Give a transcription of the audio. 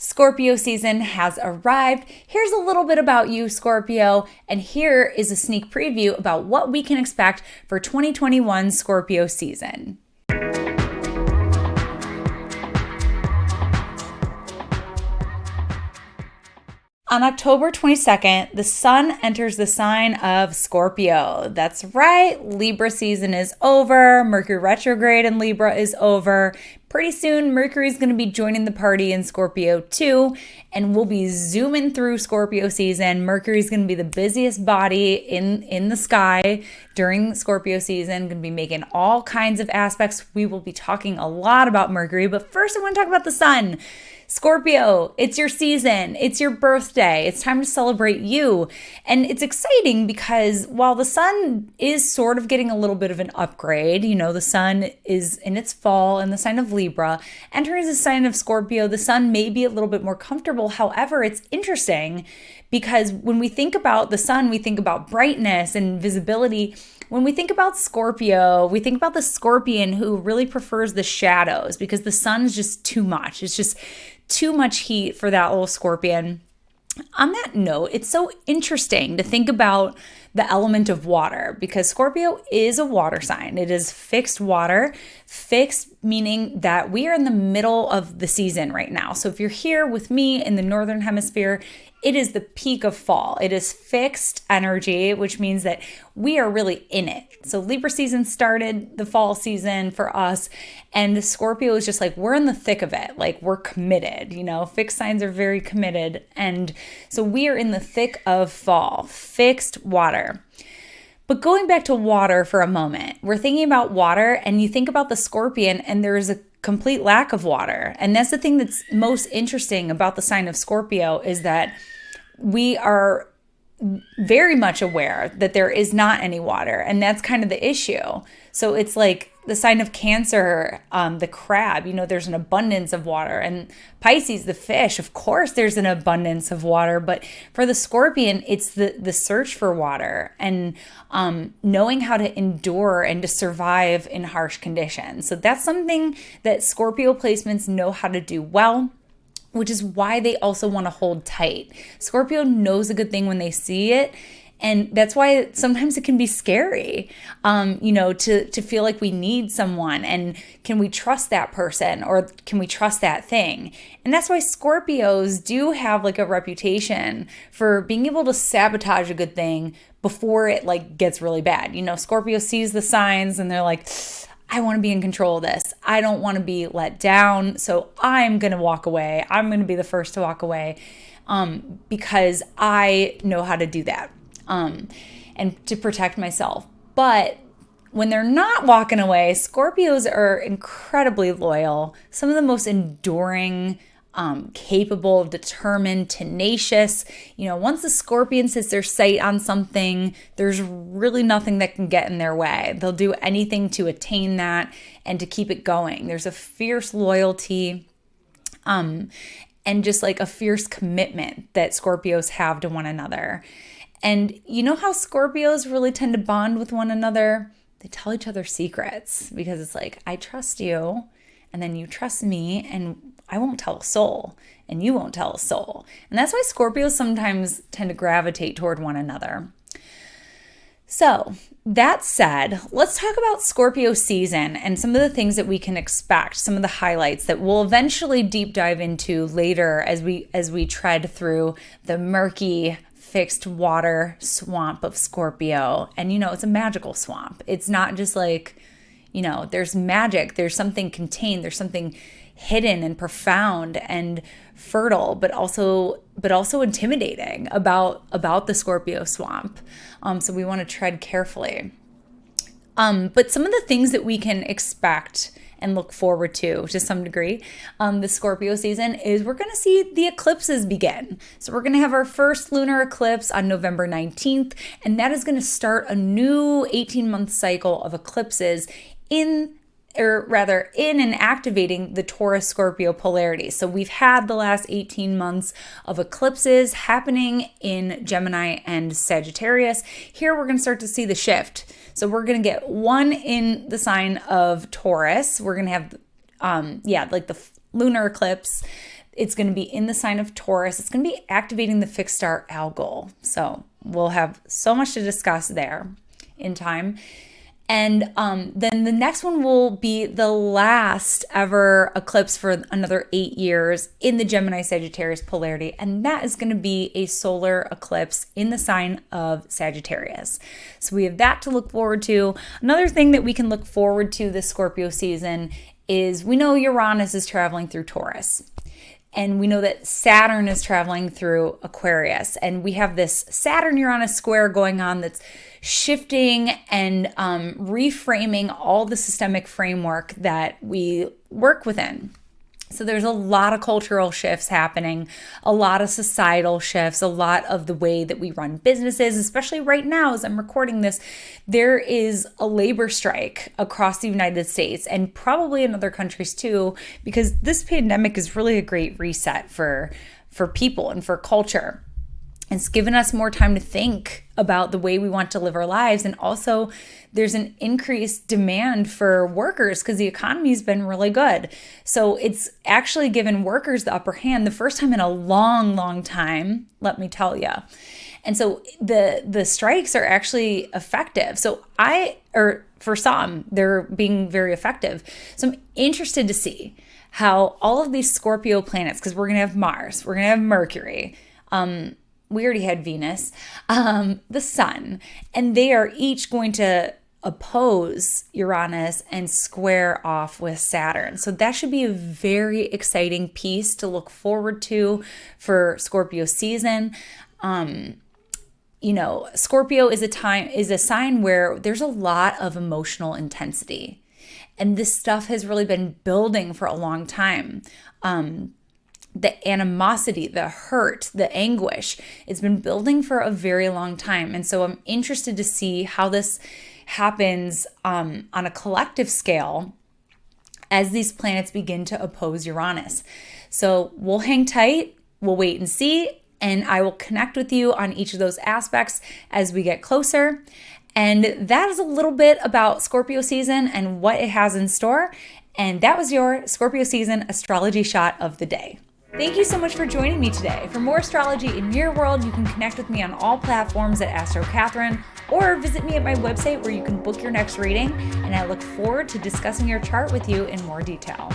Scorpio season has arrived. Here's a little bit about you, Scorpio, and here is a sneak preview about what we can expect for 2021 Scorpio season. On October 22nd, the sun enters the sign of Scorpio. That's right, Libra season is over. Mercury retrograde in Libra is over. Pretty soon, Mercury is going to be joining the party in Scorpio too, and we'll be zooming through Scorpio season. Mercury is going to be the busiest body in the sky during Scorpio season, going to be making all kinds of aspects. We will be talking a lot about Mercury, but first I want to talk about the sun. Scorpio, it's your season. It's your birthday. It's time to celebrate you. And it's exciting because while the sun is sort of getting a little bit of an upgrade, the sun is in its fall in the sign of Libra, entering the sign of Scorpio, the sun may be a little bit more comfortable. However, it's interesting because when we think about the sun, we think about brightness and visibility. When we think about Scorpio, we think about the scorpion who really prefers the shadows because the sun is just too much. It's just too much heat for that little scorpion. On that note, it's so interesting to think about the element of water because Scorpio is a water sign. It is fixed water, fixed meaning that we are in the middle of the season right now. So if you're here with me in the Northern Hemisphere, it is the peak of fall. It is fixed energy, which means that we are really in it. So Libra season started the fall season for us, and Scorpio is just like, we're in the thick of it. Like we're committed, fixed signs are very committed. And so we are in the thick of fall, fixed water. But going back to water for a moment, we're thinking about water and you think about the scorpion and there's a complete lack of water. And that's the thing that's most interesting about the sign of Scorpio is that we are very much aware that there is not any water. And that's kind of the issue. So it's like the sign of Cancer, the crab, there's an abundance of water. And Pisces, the fish, of course, there's an abundance of water. But for the scorpion, it's the search for water and knowing how to endure and to survive in harsh conditions. So that's something that Scorpio placements know how to do well, which is why they also want to hold tight. Scorpio knows a good thing when they see it. And that's why sometimes it can be scary, to feel like we need someone and can we trust that person or can we trust that thing? And that's why Scorpios do have like a reputation for being able to sabotage a good thing before it like gets really bad. Scorpio sees the signs and they're like, I want to be in control of this. I don't want to be let down. So I'm going to walk away. I'm going to be the first to walk away because I know how to do that. And to protect myself. But when they're not walking away, Scorpios are incredibly loyal, some of the most enduring, capable, determined, tenacious. Once the scorpion sets their sight on something, there's really nothing that can get in their way. They'll do anything to attain that and to keep it going. There's a fierce loyalty, and just like a fierce commitment that Scorpios have to one another. And you know how Scorpios really tend to bond with one another? They tell each other secrets because it's like, I trust you and then you trust me and I won't tell a soul and you won't tell a soul. And that's why Scorpios sometimes tend to gravitate toward one another. So that said, let's talk about Scorpio season and some of the things that we can expect, some of the highlights that we'll eventually deep dive into later as we tread through the murky fixed water swamp of Scorpio. And it's a magical swamp. It's not just like, there's magic, there's something contained, there's something hidden and profound and fertile, but also intimidating about the Scorpio swamp. So we want to tread carefully. But some of the things that we can expect and look forward to some degree, the Scorpio season is we're going to see the eclipses begin. So we're going to have our first lunar eclipse on November 19th, and that is going to start a new 18-month cycle of eclipses in and activating the Taurus-Scorpio polarity. So we've had the last 18 months of eclipses happening in Gemini and Sagittarius. Here we're going to start to see the shift. So we're going to get one in the sign of Taurus. We're going to have, like the lunar eclipse It's going to be in the sign of Taurus. It's going to be activating the fixed star algol. So we'll have so much to discuss there in time. And then the next one will be the last ever eclipse for another 8 years in the Gemini Sagittarius polarity. And that is going to be a solar eclipse in the sign of Sagittarius. So we have that to look forward to. Another thing that we can look forward to this Scorpio season is we know Uranus is traveling through Taurus. And we know that Saturn is traveling through Aquarius. And we have this Saturn-Uranus square going on that's shifting and reframing all the systemic framework that we work within. So there's a lot of cultural shifts happening, a lot of societal shifts, a lot of the way that we run businesses, especially right now as I'm recording this. There is a labor strike across the United States and probably in other countries too, because this pandemic is really a great reset for people and for culture. It's given us more time to think about the way we want to live our lives. And also there's an increased demand for workers because the economy has been really good. So it's actually given workers the upper hand the first time in a long, long time, let me tell you. And so the strikes are actually effective. For some, they're being very effective. So I'm interested to see how all of these Scorpio planets, because we're going to have Mars, we're going to have Mercury, we already had Venus, the sun, and they are each going to oppose Uranus and square off with Saturn. So that should be a very exciting piece to look forward to for Scorpio season. Scorpio is a sign where there's a lot of emotional intensity. And this stuff has really been building for a long time. The animosity, the hurt, the anguish, it's been building for a very long time. And so I'm interested to see how this happens on a collective scale as these planets begin to oppose Uranus. So we'll hang tight, we'll wait and see, and I will connect with you on each of those aspects as we get closer. And that is a little bit about Scorpio season and what it has in store. And that was your Scorpio season astrology shot of the day. Thank you so much for joining me today. For more astrology in your world, you can connect with me on all platforms at Astro Catherine, or visit me at my website where you can book your next reading, and I look forward to discussing your chart with you in more detail.